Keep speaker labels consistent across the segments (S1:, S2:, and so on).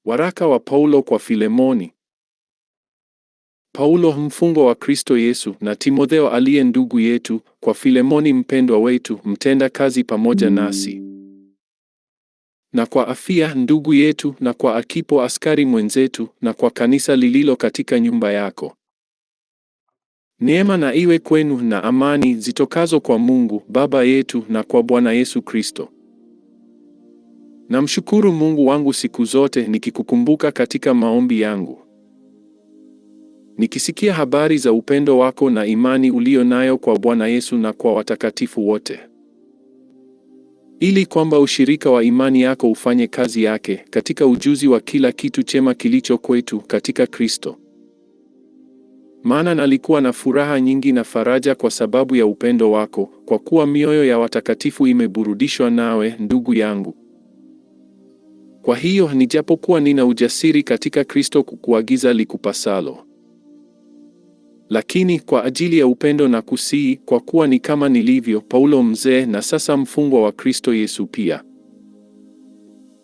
S1: Waraka wa Paulo kwa Filemoni. Paulo, mfungwa wa Kristo Yesu, na Timotheo aliye ndugu yetu, kwa Filemoni mpendwa wetu, mtenda kazi pamoja nasi, na kwa Afia ndugu yetu, na kwa Akipo askari mwenzetu, na kwa kanisa lililo katika nyumba yako. Neema na iwe kwenu na amani zitokazo kwa Mungu Baba yetu na kwa Bwana Yesu Kristo. Namshukuru Mungu wangu siku zote nikikukumbuka katika maombi yangu, nikisikia habari za upendo wako na imani ulio nayo kwa Bwana Yesu na kwa watakatifu wote, ili kwamba ushirika wa imani yako ufanye kazi yake katika ujuzi wa kila kitu chema kilicho kwetu katika Kristo. Maana nalikuwa na furaha nyingi na faraja kwa sababu ya upendo wako, kwa kuwa mioyo ya watakatifu imeburudishwa nawe, ndugu yangu. Kwa hiyo nijapokuwa nina ujasiri katika Kristo kukuagiza likupasalo, lakini kwa ajili ya upendo na kusihi, kwa kuwa ni kama nilivyo Paulo mzee na sasa mfungwa wa Kristo Yesu pia,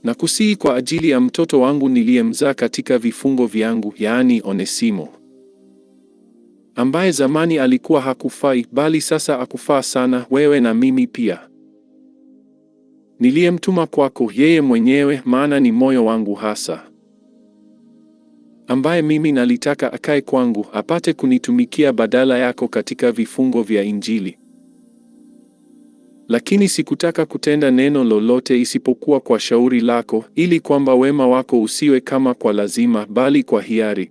S1: na kusihi kwa ajili ya mtoto wangu niliyemzaa katika vifungo vyangu, yaani Onesimo, ambaye zamani alikuwa hakufai, bali sasa akufaa sana, wewe na mimi pia. Niliyemtuma kwako yeye mwenyewe, maana ni moyo wangu hasa, ambaye mimi nalitaka akae kwangu, apate kunitumikia badala yako katika vifungo vya Injili. Lakini sikutaka kutenda neno lolote isipokuwa kwa shauri lako, ili kwamba wema wako usiwe kama kwa lazima, bali kwa hiari.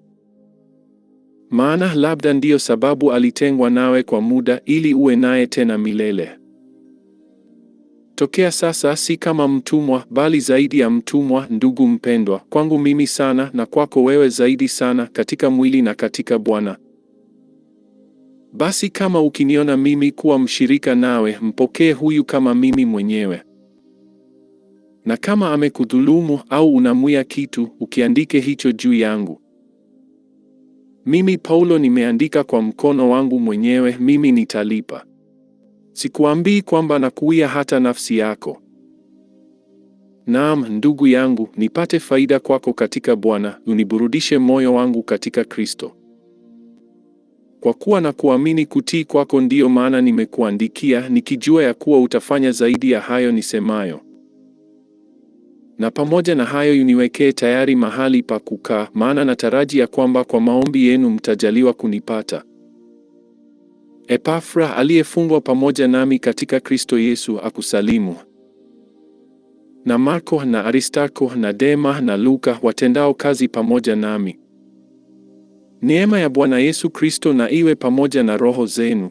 S1: Maana labda ndiyo sababu alitengwa nawe kwa muda, ili uwe naye tena milele. Tokea sasa si kama mtumwa, bali zaidi ya mtumwa, ndugu mpendwa, kwangu mimi sana na kwako wewe zaidi sana, katika mwili na katika Bwana. Basi kama ukiniona mimi kuwa mshirika nawe, mpokee huyu kama mimi mwenyewe. Na kama amekudhulumu au unamwia kitu, ukiandike hicho juu yangu. Mimi Paulo nimeandika kwa mkono wangu mwenyewe, mimi nitalipa. Sikuambii kwamba nakuwia hata nafsi yako. Naam, ndugu yangu, nipate faida kwako katika Bwana, uniburudishe moyo wangu katika Kristo. Kwa kuwa na kuamini kutii kwako, ndiyo maana nimekuandikia, nikijua ya kuwa utafanya zaidi ya hayo nisemayo. Na pamoja na hayo uniwekee tayari mahali pa kukaa, maana nataraji ya kwamba kwa maombi yenu mtajaliwa kunipata. Epafra aliyefungwa pamoja nami katika Kristo Yesu akusalimu. Na Marko na Aristarko na Dema na Luka watendao kazi pamoja nami. Neema ya Bwana Yesu Kristo na iwe pamoja na roho zenu.